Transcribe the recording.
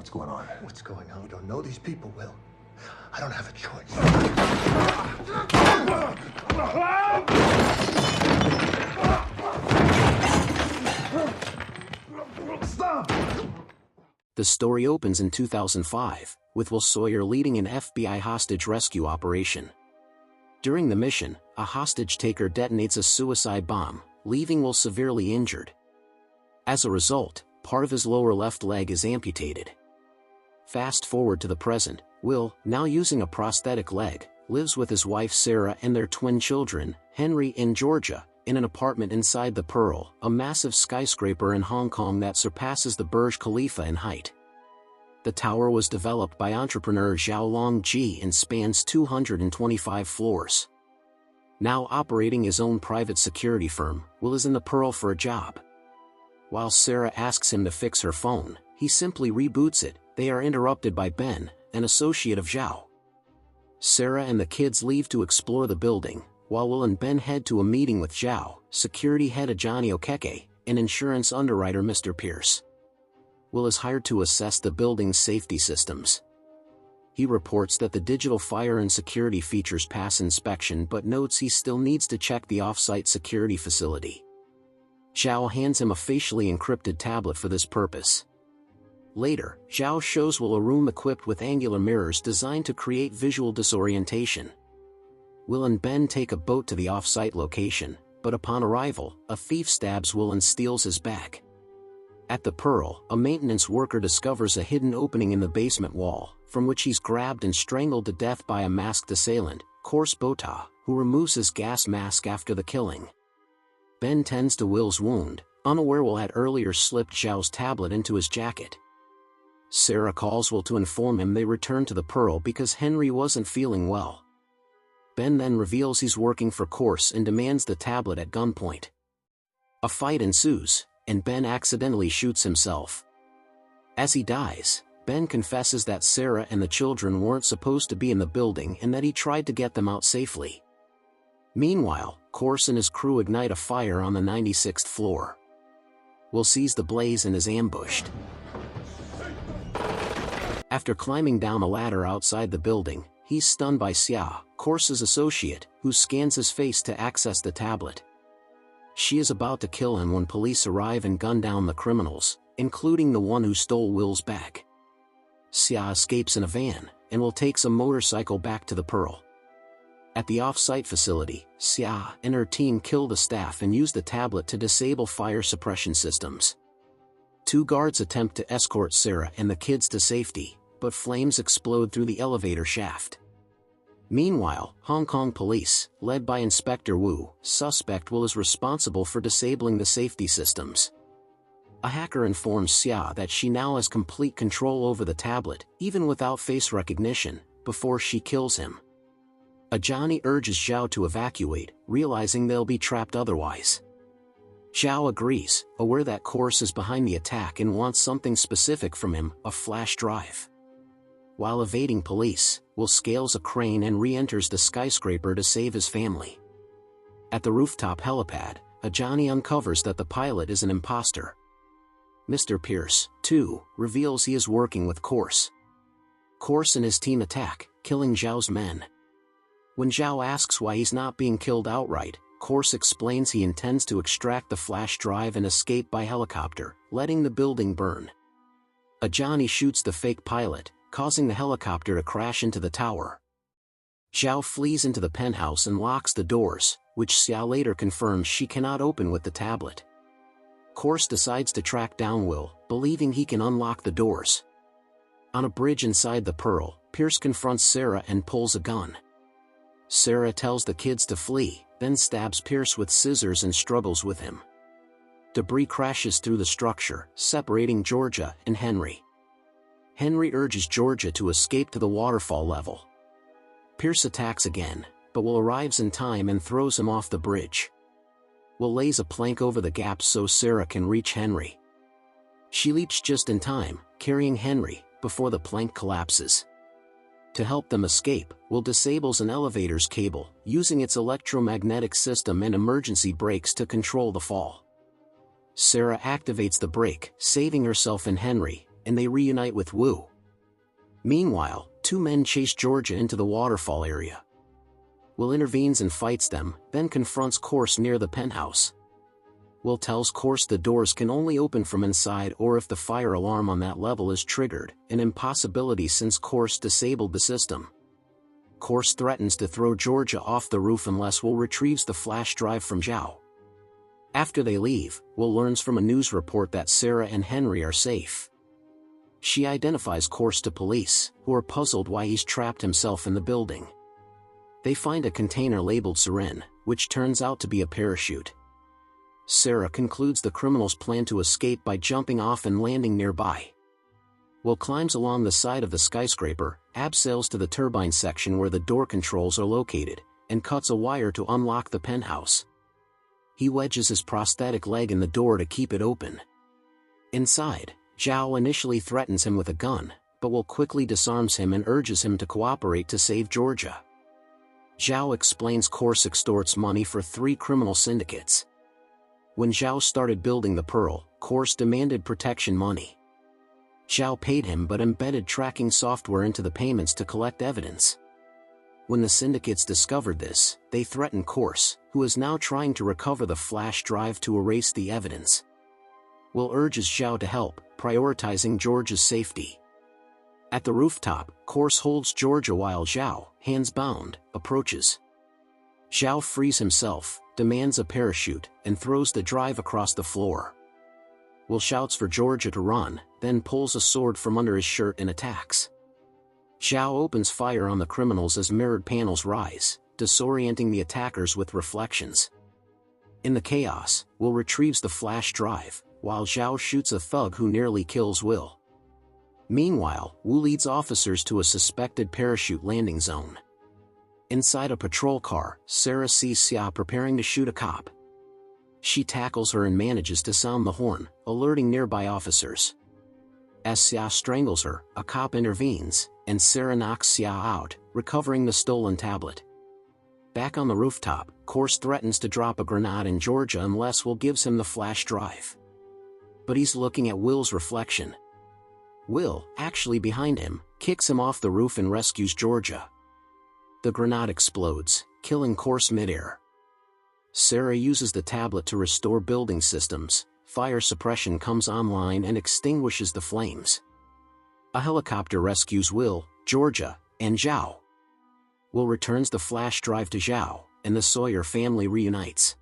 What's going on? What's going on? You don't know these people, Will. I don't have a choice. Stop! The story opens in 2005, with Will Sawyer leading an FBI hostage rescue operation. During the mission, a hostage-taker detonates a suicide bomb, leaving Will severely injured. As a result, part of his lower left leg is amputated. Fast forward to the present, Will, now using a prosthetic leg, lives with his wife Sarah and their twin children, Henry and Georgia, in an apartment inside the Pearl, a massive skyscraper in Hong Kong that surpasses the Burj Khalifa in height. The tower was developed by entrepreneur Zhao Longji and spans 225 floors. Now operating his own private security firm, Will is in the Pearl for a job. While Sarah asks him to fix her phone, he simply reboots it. They are interrupted by Ben, an associate of Zhao. Sarah and the kids leave to explore the building, while Will and Ben head to a meeting with Zhao, security head Ajani Okeke, and insurance underwriter Mr. Pierce. Will is hired to assess the building's safety systems. He reports that the digital fire and security features pass inspection but notes he still needs to check the off-site security facility. Zhao hands him a facially encrypted tablet for this purpose. Later, Zhao shows Will a room equipped with angular mirrors designed to create visual disorientation. Will and Ben take a boat to the off-site location, but upon arrival, a thief stabs Will and steals his bag. At the Pearl, a maintenance worker discovers a hidden opening in the basement wall, from which he's grabbed and strangled to death by a masked assailant, Kors Bota, who removes his gas mask after the killing. Ben tends to Will's wound, unaware Will had earlier slipped Zhao's tablet into his jacket. Sarah calls Will to inform him they return to the Pearl because Henry wasn't feeling well. Ben then reveals he's working for Kors and demands the tablet at gunpoint. A fight ensues, and Ben accidentally shoots himself. As he dies, Ben confesses that Sarah and the children weren't supposed to be in the building and that he tried to get them out safely. Meanwhile, Kors and his crew ignite a fire on the 96th floor. Will sees the blaze and is ambushed. After climbing down a ladder outside the building, he's stunned by Xia, Kors's associate, who scans his face to access the tablet. She is about to kill him when police arrive and gun down the criminals, including the one who stole Will's bag. Xia escapes in a van, and Will takes a motorcycle back to the Pearl. At the off-site facility, Xia and her team kill the staff and use the tablet to disable fire suppression systems. Two guards attempt to escort Sarah and the kids to safety, but flames explode through the elevator shaft. Meanwhile, Hong Kong police, led by Inspector Wu, suspect Will is responsible for disabling the safety systems. A hacker informs Xia that she now has complete control over the tablet, even without face recognition, before she kills him. Ajani urges Zhao to evacuate, realizing they'll be trapped otherwise. Zhao agrees, aware that Kors is behind the attack and wants something specific from him, a flash drive. While evading police, Will scales a crane and re-enters the skyscraper to save his family. At the rooftop helipad, Ajani uncovers that the pilot is an imposter. Mr. Pierce, too, reveals he is working with Kors. Kors and his team attack, killing Zhao's men. When Zhao asks why he's not being killed outright, Kors explains he intends to extract the flash drive and escape by helicopter, letting the building burn. Ajani shoots the fake pilot, causing the helicopter to crash into the tower. Zhao flees into the penthouse and locks the doors, which Xia later confirms she cannot open with the tablet. Kors decides to track down Will, believing he can unlock the doors. On a bridge inside the Pearl, Pierce confronts Sarah and pulls a gun. Sarah tells the kids to flee, then stabs Pierce with scissors and struggles with him. Debris crashes through the structure, separating Georgia and Henry. Henry urges Georgia to escape to the waterfall level. Pierce attacks again, but Will arrives in time and throws him off the bridge. Will lays a plank over the gap so Sarah can reach Henry. She leaps just in time, carrying Henry, before the plank collapses. To help them escape, Will disables an elevator's cable, using its electromagnetic system and emergency brakes to control the fall. Sarah activates the brake, saving herself and Henry, and they reunite with Wu. Meanwhile, two men chase Georgia into the waterfall area. Will intervenes and fights them, then confronts Corse near the penthouse. Will tells Corse the doors can only open from inside or if the fire alarm on that level is triggered, an impossibility since Corse disabled the system. Corse threatens to throw Georgia off the roof unless Will retrieves the flash drive from Zhao. After they leave, Will learns from a news report that Sarah and Henry are safe. She identifies Corse to police, who are puzzled why he's trapped himself in the building. They find a container labeled Sarin, which turns out to be a parachute. Sarah concludes the criminals plan to escape by jumping off and landing nearby. Will climbs along the side of the skyscraper, abseils to the turbine section where the door controls are located, and cuts a wire to unlock the penthouse. He wedges his prosthetic leg in the door to keep it open. Inside, Zhao initially threatens him with a gun, but Will quickly disarms him and urges him to cooperate to save Georgia. Zhao explains Corse extorts money for 3 criminal syndicates. When Zhao started building the Pearl, Corse demanded protection money. Zhao paid him but embedded tracking software into the payments to collect evidence. When the syndicates discovered this, they threatened Corse, who is now trying to recover the flash drive to erase the evidence. Will urges Zhao to help, prioritizing Georgia's safety. At the rooftop, Corse holds Georgia while Zhao, hands bound, approaches. Zhao frees himself, demands a parachute, and throws the drive across the floor. Will shouts for Georgia to run, then pulls a sword from under his shirt and attacks. Zhao opens fire on the criminals as mirrored panels rise, disorienting the attackers with reflections. In the chaos, Will retrieves the flash drive, while Zhao shoots a thug who nearly kills Will. Meanwhile, Wu leads officers to a suspected parachute landing zone. Inside a patrol car, Sarah sees Xia preparing to shoot a cop. She tackles her and manages to sound the horn, alerting nearby officers. As Xia strangles her, a cop intervenes, and Sarah knocks Xia out, recovering the stolen tablet. Back on the rooftop, Corse threatens to drop a grenade in Georgia unless Will gives him the flash drive. But he's looking at Will's reflection. Will, actually behind him, kicks him off the roof and rescues Georgia. The grenade explodes, killing Corse midair. Sarah uses the tablet to restore building systems, fire suppression comes online and extinguishes the flames. A helicopter rescues Will, Georgia, and Zhao. Will returns the flash drive to Zhao, and the Sawyer family reunites.